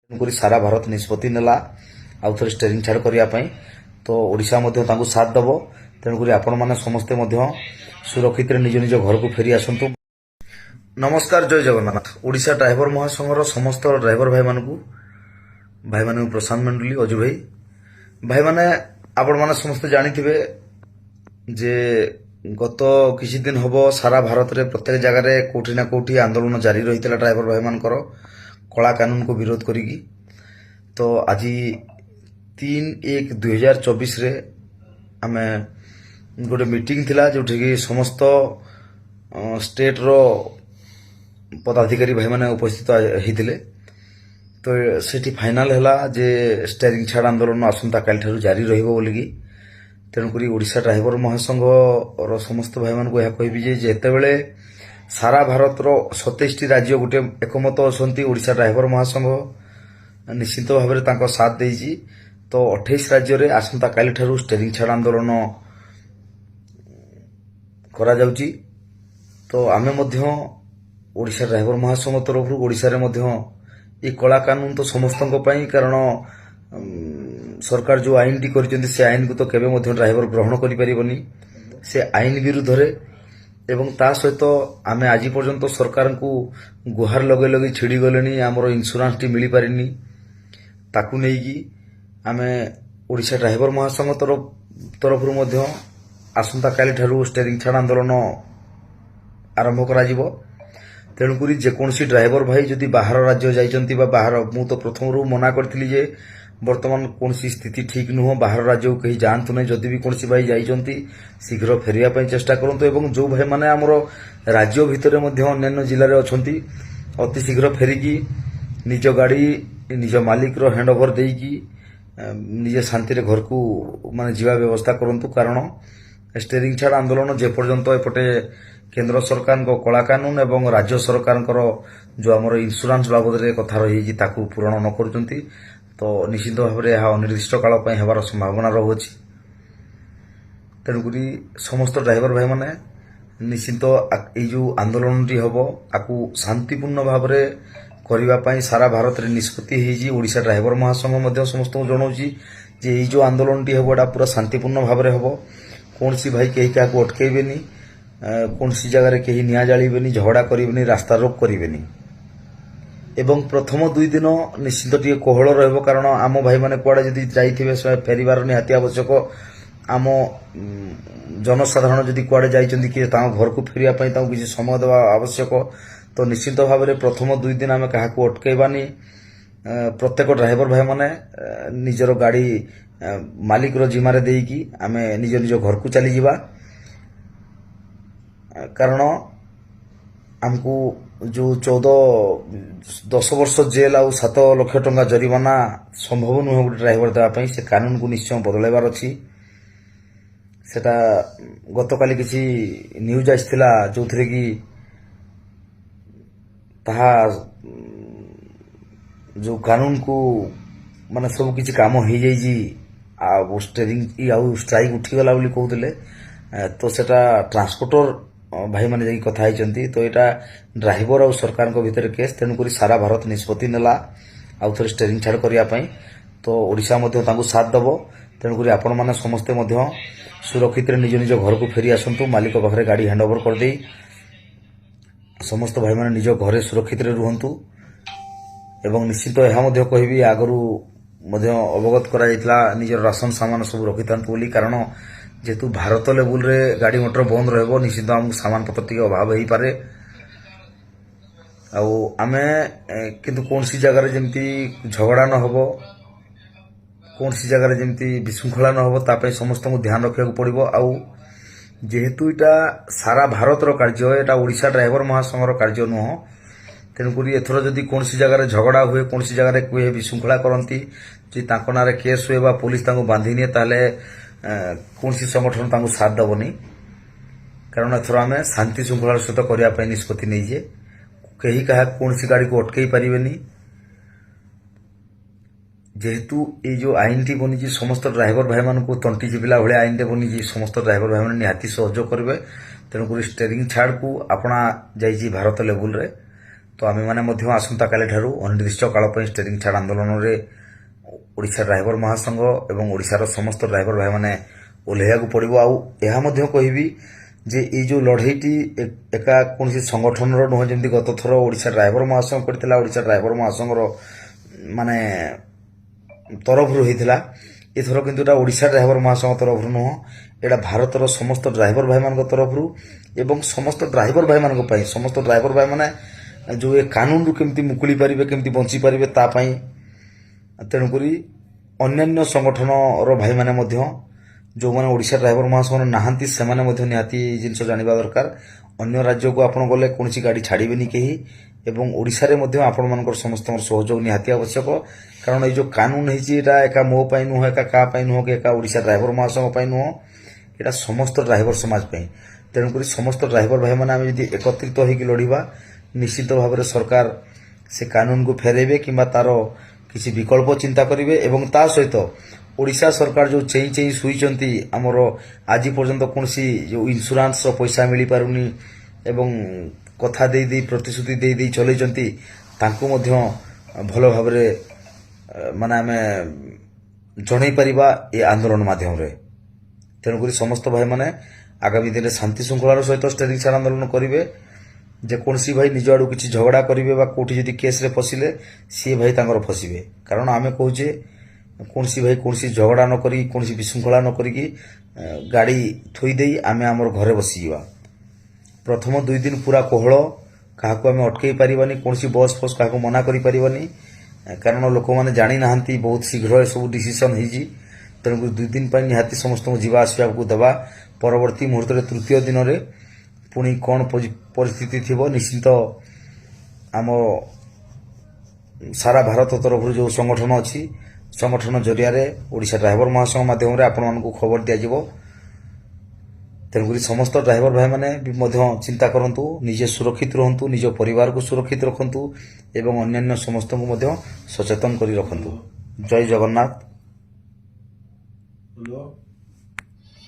ତେଣୁକରି ସାରା ଭାରତ ନିଷ୍ପତ୍ତି ନେଲା ଆଉ ଥରେ ଷ୍ଟେରିଂ ଛାଡ଼ କରିବା ପାଇଁ। ତ ଓଡ଼ିଶା ମଧ୍ୟ ତାଙ୍କୁ ସାଥ ଦେବ। ତେଣୁକରି ଆପଣମାନେ ସମସ୍ତେ ମଧ୍ୟ ସୁରକ୍ଷିତରେ ନିଜ ନିଜ ଘରକୁ ଫେରି ଆସନ୍ତୁ। ନମସ୍କାର, ଜୟ ଜଗନ୍ନାଥ। ଓଡ଼ିଶା ଡ୍ରାଇଭର ମହାସଂଘର ସମସ୍ତ ଡ୍ରାଇଭର ଭାଇମାନଙ୍କୁ ପ୍ରଶାନ୍ତ ମଣ୍ଡଳୀ, ଅଜୁ ଭାଇମାନେ, ଆପଣମାନେ ସମସ୍ତେ ଜାଣିଥିବେ ଯେ ଗତ କିଛି ଦିନ ହେବ ସାରା ଭାରତରେ ପ୍ରତ୍ୟେକ ଜାଗାରେ କୋଉଠି ନା କୋଉଠି ଆନ୍ଦୋଳନ ଜାରି ରହିଥିଲା ଡ୍ରାଇଭର ଭାଇମାନଙ୍କର କଳା କାନୁନକୁ ବିରୋଧ କରିକି। ତ ଆଜି 3/1/2024 ଆମେ ଗୋଟେ ମିଟିଂ ଥିଲା ଯୋଉଠିକି ସମସ୍ତ ଷ୍ଟେଟ୍ର ପଦାଧିକାରୀ ଭାଇମାନେ ଉପସ୍ଥିତ ହେଇଥିଲେ। ତ ସେଠି ଫାଇନାଲ ହେଲା ଯେ ଷ୍ଟେରିଂ ଛାଡ଼ ଆନ୍ଦୋଳନ ଆସନ୍ତାକାଲିଠାରୁ ଜାରି ରହିବ ବୋଲିକି। ତେଣୁକରି ଓଡ଼ିଶା ଡ୍ରାଇଭର ମହାସଂଘର ସମସ୍ତ ଭାଇମାନଙ୍କୁ ଏହା କହିବି ଯେ ଯେତେବେଳେ ସାରା ଭାରତର 27ଟି ରାଜ୍ୟ ଗୋଟେ ଏକମତ ଅଛନ୍ତି ଓଡ଼ିଶା ଡ୍ରାଇଭର ମହାସଂଘ ନିଶ୍ଚିତ ଭାବରେ ତାଙ୍କ ସାଥ ଦେଇଛି। ତ 28 ରାଜ୍ୟରେ ଆସନ୍ତାକାଲିଠାରୁ ଷ୍ଟେରିଂ ଛାଡ଼ ଆନ୍ଦୋଳନ କରାଯାଉଛି। ତ ଆମେ ମଧ୍ୟ ଓଡ଼ିଶା ଡ୍ରାଇଭର ମହାସଂଘ ତରଫରୁ ଓଡ଼ିଶାରେ ମଧ୍ୟ ଏ କଳା କାନୁନ ତ ସମସ୍ତଙ୍କ ପାଇଁ, କାରଣ ସରକାର ଯେଉଁ ଆଇନଟି କରିଛନ୍ତି ସେ ଆଇନକୁ ତ କେବେ ମଧ୍ୟ ଡ୍ରାଇଭର ଗ୍ରହଣ କରିପାରିବନି। ସେ ଆଇନ ବିରୁଦ୍ଧରେ ଏବଂ ତା ସହିତ ଆମେ ଆଜି ପର୍ଯ୍ୟନ୍ତ ସରକାରଙ୍କୁ ଗୁହାର ଲଗେଇ ଲଗେଇ ଛିଡ଼ି ଗଲେଣି। ଆମର ଇନ୍ସୁରାନ୍ସଟି ମିଳିପାରିନି। ତାକୁ ନେଇକି ଆମେ ଓଡ଼ିଶା ଡ୍ରାଇଭର ମହାସଂଘ ତରଫରୁ ମଧ୍ୟ ଆସନ୍ତାକାଲିଠାରୁ ଷ୍ଟେରିଂ ଛାଡ଼ ଆନ୍ଦୋଳନ ଆରମ୍ଭ କରାଯିବ। ତେଣୁକରି ଯେକୌଣସି ଡ୍ରାଇଭର ଭାଇ ଯଦି ବାହାର ରାଜ୍ୟ ଯାଇଛନ୍ତି ବା ମୁଁ ତ ପ୍ରଥମରୁ ମନା କରିଥିଲି ଯେ ବର୍ତ୍ତମାନ କୌଣସି ସ୍ଥିତି ଠିକ୍ ନୁହଁ, ବାହାର ରାଜ୍ୟକୁ କେହି ଯାଆନ୍ତୁ ନାହିଁ। ଯଦି ବି କୌଣସି ଭାଇ ଯାଇଛନ୍ତି ଶୀଘ୍ର ଫେରିବା ପାଇଁ ଚେଷ୍ଟା କରନ୍ତୁ ଏବଂ ଯେଉଁ ଭାଇମାନେ ଆମର ରାଜ୍ୟ ଭିତରେ ମଧ୍ୟ ଅନ୍ୟାନ୍ୟ ଜିଲ୍ଲାରେ ଅଛନ୍ତି ଅତି ଶୀଘ୍ର ଫେରିକି ନିଜ ଗାଡ଼ି ନିଜ ମାଲିକର ହ୍ୟାଣ୍ଡ ଓଭର ଦେଇକି ନିଜେ ଶାନ୍ତିରେ ଘରକୁ ଯିବା ବ୍ୟବସ୍ଥା କରନ୍ତୁ। କାରଣ ଷ୍ଟେରିଂ ଛାଡ଼ ଆନ୍ଦୋଳନ ଯେପର୍ଯ୍ୟନ୍ତ ଏପଟେ କେନ୍ଦ୍ର ସରକାରଙ୍କ କଳା କାନୁନ ଏବଂ ରାଜ୍ୟ ସରକାରଙ୍କର ଯେଉଁ ଆମର ଇନ୍ସୁରାନ୍ସ ବାବଦରେ କଥା ରହିଛି ତାକୁ ପୂରଣ ନ କରୁଛନ୍ତି ତ ନିଶ୍ଚିତ ଭାବରେ ଏହା ଅନିର୍ଦ୍ଦିଷ୍ଟ କାଳ ପାଇଁ ହେବାର ସମ୍ଭାବନା ରହୁଅଛି। ତେଣୁକରି ସମସ୍ତ ଡ୍ରାଇଭର ଭାଇମାନେ ନିଶ୍ଚିତ ଏଇ ଯେଉଁ ଆନ୍ଦୋଳନଟି ହେବ ଆକୁ ଶାନ୍ତିପୂର୍ଣ୍ଣ ଭାବରେ କରିବା ପାଇଁ ସାରା ଭାରତରେ ନିଷ୍ପତ୍ତି ହେଇଛି। ଓଡ଼ିଶା ଡ୍ରାଇଭର ମହାସଂଘ ମଧ୍ୟ ସମସ୍ତଙ୍କୁ ଜଣାଉଛି ଯେ ଏଇ ଯେଉଁ ଆନ୍ଦୋଳନଟି ହେବ ଏଇଟା ପୁରା ଶାନ୍ତିପୂର୍ଣ୍ଣ ଭାବରେ ହେବ। କୌଣସି ଭାଇ କେହି କାହାକୁ ଅଟକେଇବେନି, କୌଣସି ଜାଗାରେ କେହି ନିଆଁ ଜାଳିବେନି, ଝଗଡ଼ା କରିବେନି, ରାସ୍ତା ରୋକ କରିବେନି। ଏବଂ ପ୍ରଥମ 2 ଦିନ ନିଶ୍ଚିତ ଟିକେ କୋହଳ ରହିବ, କାରଣ ଆମ ଭାଇମାନେ କୁଆଡ଼େ ଯଦି ଯାଇଥିବେ ଫେରିବାର ନିହାତି ଆବଶ୍ୟକ। ଆମ ଜନସାଧାରଣ ଯଦି କୁଆଡ଼େ ଯାଇଛନ୍ତି କି ତାଙ୍କ ଘରକୁ ଫେରିବା ପାଇଁ ତାଙ୍କୁ କିଛି ସମୟ ଦେବା ଆବଶ୍ୟକ। ତ ନିଶ୍ଚିତ ଭାବରେ ପ୍ରଥମ 2 ଦିନ ଆମେ କାହାକୁ ଅଟକେଇବାନି। ପ୍ରତ୍ୟେକ ଡ୍ରାଇଭର ଭାଇମାନେ ନିଜର ଗାଡ଼ି ମାଲିକର ଜିମାରେ ଦେଇକି ଆମେ ନିଜ ନିଜ ଘରକୁ ଚାଲିଯିବା। କାରଣ ଆମକୁ ଯେଉଁ 10 ବର୍ଷ ଜେଲ ଆଉ 7 ଲକ୍ଷ ଟଙ୍କା ଜରିମାନା ସମ୍ଭବ ନୁହେଁ ଗୋଟେ ଡ୍ରାଇଭର ଦେବା ପାଇଁ। ସେ କାନୁନକୁ ନିଶ୍ଚୟ ବଦଳାଇବାର ଅଛି। ସେଟା ଗତକାଲି କିଛି ନ୍ୟୁଜ୍ ଆସିଥିଲା ଯେଉଁଥିରେ କି ତାହା ଯେଉଁ କାନୁନକୁ ସବୁ କିଛି କାମ ହେଇଯାଇଛି ଆଉ ଷ୍ଟ୍ରାଇକ୍ ଉଠିଗଲା ବୋଲି କହୁଥିଲେ। ତ ସେଟା ଟ୍ରାନ୍ସପୋର୍ଟର ଭାଇମାନେ ଯାଇକି କଥା ହେଇଛନ୍ତି। ତ ଏଇଟା ଡ୍ରାଇଭର ଆଉ ସରକାରଙ୍କ ଭିତରେ କେସ୍। ତେଣୁକରି ସାରା ଭାରତ ନିଷ୍ପତ୍ତି ନେଲା ଆଉ ଥରେ ଷ୍ଟେରିଂ ଛାଡ଼ କରିବା ପାଇଁ। ତ ଓଡ଼ିଶା ମଧ୍ୟ ତାଙ୍କୁ ସାଥ ଦେବ। ତେଣୁକରି ଆପଣମାନେ ସମସ୍ତେ ମଧ୍ୟ ସୁରକ୍ଷିତରେ ନିଜ ନିଜ ଘରକୁ ଫେରି ଆସନ୍ତୁ। ମାଲିକ ପାଖରେ ଗାଡ଼ି ହ୍ୟାଣ୍ଡ ଓଭର କରିଦେଇ ସମସ୍ତ ଭାଇମାନେ ନିଜ ଘରେ ସୁରକ୍ଷିତରେ ରୁହନ୍ତୁ। ଏବଂ ନିଶ୍ଚିତ ଏହା ମଧ୍ୟ କହିବି, ଆଗରୁ ମଧ୍ୟ ଅବଗତ କରାଯାଇଥିଲା ନିଜର ରାସନ ସାମାନ ସବୁ ରଖିଥାନ୍ତୁ ବୋଲି। କାରଣ ଯେହେତୁ ଭାରତ ଲେବୁଲରେ ଗାଡ଼ି ମଟର ବନ୍ଦ ରହିବ, ନିଶ୍ଚିତ ଆମକୁ ସାମାନ ପତ୍ର ଟିକେ ଅଭାବ ହେଇପାରେ। ଆଉ ଆମେ କିନ୍ତୁ କୌଣସି ଜାଗାରେ ଯେମିତି ଝଗଡ଼ା ନ ହେବ, କୌଣସି ଜାଗାରେ ଯେମିତି ବିଶୃଙ୍ଖଳା ନ ହେବ ତା ପାଇଁ ସମସ୍ତଙ୍କୁ ଧ୍ୟାନ ରଖିବାକୁ ପଡ଼ିବ। ଆଉ ଯେହେତୁ ଏଇଟା ସାରା ଭାରତର କାର୍ଯ୍ୟ, ଏଇଟା ଓଡ଼ିଶା ଡ୍ରାଇଭର ମହାସଂଘର କାର୍ଯ୍ୟ ନୁହଁ। ତେଣୁକରି ଏଥର ଯଦି କୌଣସି ଜାଗାରେ ଝଗଡ଼ା ହୁଏ, କୌଣସି ଜାଗାରେ କିଏ ବିଶୃଙ୍ଖଳା କରନ୍ତି, ଯଦି ତାଙ୍କ ନାଁରେ କେସ୍ ହୁଏ ବା ପୋଲିସ ତାଙ୍କୁ ବାନ୍ଧି ନିଏ, ତାହେଲେ କୌଣସି ସଂଗଠନ ତାଙ୍କୁ ସାଥ ଦେବନି। କାରଣ ଏଥର ଆମେ ଶାନ୍ତି ଶୃଙ୍ଖଳାର ସହିତ କରିବା ପାଇଁ ନିଷ୍ପତ୍ତି ନେଇଛେ। କେହି କାହାକୁ କୌଣସି ଗାଡ଼ିକୁ ଅଟକେଇ ପାରିବେନି। ଯେହେତୁ ଏଇ ଯେଉଁ ଆଇନଟି ବନିଛି ସମସ୍ତ ଡ୍ରାଇଭର ଭାଇମାନଙ୍କୁ ତଣ୍ଟି ଚିପିଲା ଭଳିଆ ଆଇନଟେ ବନିଛି, ସମସ୍ତ ଡ୍ରାଇଭର ଭାଇମାନେ ନିହାତି ସହଯୋଗ କରିବେ। ତେଣୁକରି ଷ୍ଟେରିଂ ଛାଡ଼କୁ ଆପଣା ଯାଇଛି ଭାରତ ଲେବୁଲରେ। ତ ଆମେମାନେ ମଧ୍ୟ ଆସନ୍ତାକାଲିଠାରୁ ଅନିର୍ଦ୍ଦିଷ୍ଟକାଳ ପାଇଁ ଷ୍ଟେରିଂ ଛାଡ଼ ଆନ୍ଦୋଳନରେ ଓଡ଼ିଶା ଡ୍ରାଇଭର ମହାସଂଘ ଏବଂ ଓଡ଼ିଶାର ସମସ୍ତ ଡ୍ରାଇଭର ଭାଇମାନେ ଓହ୍ଲାଇବାକୁ ପଡ଼ିବ। ଆଉ ଏହା ମଧ୍ୟ କହିବି ଯେ ଏଇ ଯେଉଁ ଲଢ଼େଇଟି ଏକା କୌଣସି ସଂଗଠନର ନୁହେଁ, ଯେମିତି ଗତ ଥର ଓଡ଼ିଶା ଡ୍ରାଇଭର ମହାସଂଘ କରିଥିଲା, ଓଡ଼ିଶା ଡ୍ରାଇଭର ମହାସଂଘର ମାନେ ତରଫରୁ ହେଇଥିଲା। ଏଥର କିନ୍ତୁ ଏଇଟା ଓଡ଼ିଶା ଡ୍ରାଇଭର ମହାସଂଘ ତରଫରୁ ନୁହଁ, ଏଇଟା ଭାରତର ସମସ୍ତ ଡ୍ରାଇଭର ଭାଇମାନଙ୍କ ତରଫରୁ ଏବଂ ସମସ୍ତ ଡ୍ରାଇଭର ଭାଇମାନଙ୍କ ପାଇଁ, ସମସ୍ତ ଡ୍ରାଇଭର ଭାଇମାନେ ଯେଉଁ ଏ କାନୁନରୁ କେମିତି ମୁକୁଳି ପାରିବେ, କେମିତି ବଞ୍ଚିପାରିବେ ତା ପାଇଁ। ତେଣୁକରି ଅନ୍ୟାନ୍ୟ ସଂଗଠନର ଭାଇମାନେ ମଧ୍ୟ, ଯେଉଁମାନେ ଓଡ଼ିଶା ଡ୍ରାଇଭର ମହାସଂଘରେ ନାହାନ୍ତି, ସେମାନେ ମଧ୍ୟ ନିହାତି ଏଇ ଜିନିଷ ଜାଣିବା ଦରକାର। ଅନ୍ୟ ରାଜ୍ୟକୁ ଆପଣ ଗଲେ କୌଣସି ଗାଡ଼ି ଛାଡ଼ିବେନି କେହି, ଏବଂ ଓଡ଼ିଶାରେ ମଧ୍ୟ ଆପଣମାନଙ୍କର ସମସ୍ତଙ୍କର ସହଯୋଗ ନିହାତି ଆବଶ୍ୟକ। କାରଣ ଏଇ ଯେଉଁ କାନୁନ ହେଇଛି ଏଇଟା ଏକା ମୋ ପାଇଁ ନୁହଁ, ଏକା କାହା ପାଇଁ ନୁହଁ, କି ଏକା ଓଡ଼ିଶା ଡ୍ରାଇଭର ମହାସଂଘ ପାଇଁ ନୁହଁ, ଏଇଟା ସମସ୍ତ ଡ୍ରାଇଭର ସମାଜ ପାଇଁ। ତେଣୁକରି ସମସ୍ତ ଡ୍ରାଇଭର ଭାଇମାନେ ଆମେ ଯଦି ଏକତ୍ରିତ ହୋଇକି ଲଢ଼ିବା, ନିଶ୍ଚିତ ଭାବରେ ସରକାର ସେ କାନୁନକୁ ଫେରାଇବେ କିମ୍ବା ତାର କିଛି ବିକଳ୍ପ ଚିନ୍ତା କରିବେ। ଏବଂ ତା ସହିତ ଓଡ଼ିଶା ସରକାର ଯେଉଁ ଚେଇଁ ଚେଇଁ ଶୋଇଛନ୍ତି, ଆମର ଆଜି ପର୍ଯ୍ୟନ୍ତ କୌଣସି ଯେଉଁ ଇନ୍ସୁରାନ୍ସର ପଇସା ମିଳିପାରୁନି ଏବଂ କଥା ଦେଇ ଦେଇ ପ୍ରତିଶ୍ରୁତି ଦେଇ ଦେଇ ଚଲେଇଛନ୍ତି, ତାଙ୍କୁ ମଧ୍ୟ ଭଲ ଭାବରେ ମାନେ ଆମେ ଜଣାଇ ପାରିବା ଏ ଆନ୍ଦୋଳନ ମାଧ୍ୟମରେ। ତେଣୁକରି ସମସ୍ତ ଭାଇମାନେ ଆଗାମୀ ଦିନରେ ଶାନ୍ତି ଶୃଙ୍ଖଳାର ସହିତ ଷ୍ଟେରିଂ ଛାଡ଼ ଆନ୍ଦୋଳନ କରିବେ। ଯେକୌଣସି ଭାଇ ନିଜ ଆଡ଼ୁ କିଛି ଝଗଡ଼ା କରିବେ ବା କେଉଁଠି ଯଦି କେସ୍ରେ ଫସିଲେ, ସିଏ ଭାଇ ତାଙ୍କର ଫସିବେ। କାରଣ ଆମେ କହୁଛେ କୌଣସି ଭାଇ କୌଣସି ଝଗଡ଼ା ନ କରି, କୌଣସି ବିଶୃଙ୍ଖଳା ନ କରିକି ଗାଡ଼ି ଥୋଇ ଦେଇ ଆମେ ଆମର ଘରେ ବସିଯିବା। ପ୍ରଥମ 2 ଦିନ ପୁରା କୋହଳ, କାହାକୁ ଆମେ ଅଟକେଇ ପାରିବାନି, କୌଣସି ବସ୍ ଫସ୍ କାହାକୁ ମନା କରିପାରିବାନି, କାରଣ ଲୋକମାନେ ଜାଣିନାହାନ୍ତି, ବହୁତ ଶୀଘ୍ର ଏସବୁ ଡିସିସନ୍ ହେଇଛି। ତେଣୁକରି 2 ଦିନ ପାଇଁ ନିହାତି ସମସ୍ତଙ୍କୁ ଯିବା ଆସିବାକୁ ଦେବା। ପରବର୍ତ୍ତୀ ମୁହୂର୍ତ୍ତରେ ତୃତୀୟ ଦିନରେ ପୁଣି କ'ଣ ପରିସ୍ଥିତି ଥିବ, ନିଶ୍ଚିତ ଆମ ସାରା ଭାରତ ତରଫରୁ ଯେଉଁ ସଂଗଠନ ଅଛି, ସଂଗଠନ ଜରିଆରେ ଓଡ଼ିଶା ଡ୍ରାଇଭର ମହାସଂଘ ମାଧ୍ୟମରେ ଆପଣମାନଙ୍କୁ ଖବର ଦିଆଯିବ। ତେଣୁକରି ସମସ୍ତ ଡ୍ରାଇଭର ଭାଇମାନେ ବି ମଧ୍ୟ ଚିନ୍ତା କରନ୍ତୁ, ନିଜେ ସୁରକ୍ଷିତ ରୁହନ୍ତୁ, ନିଜ ପରିବାରକୁ ସୁରକ୍ଷିତ ରଖନ୍ତୁ ଏବଂ ଅନ୍ୟାନ୍ୟ ସମସ୍ତଙ୍କୁ ମଧ୍ୟ ସଚେତନ କରି ରଖନ୍ତୁ। ଜୟ ଜଗନ୍ନାଥ।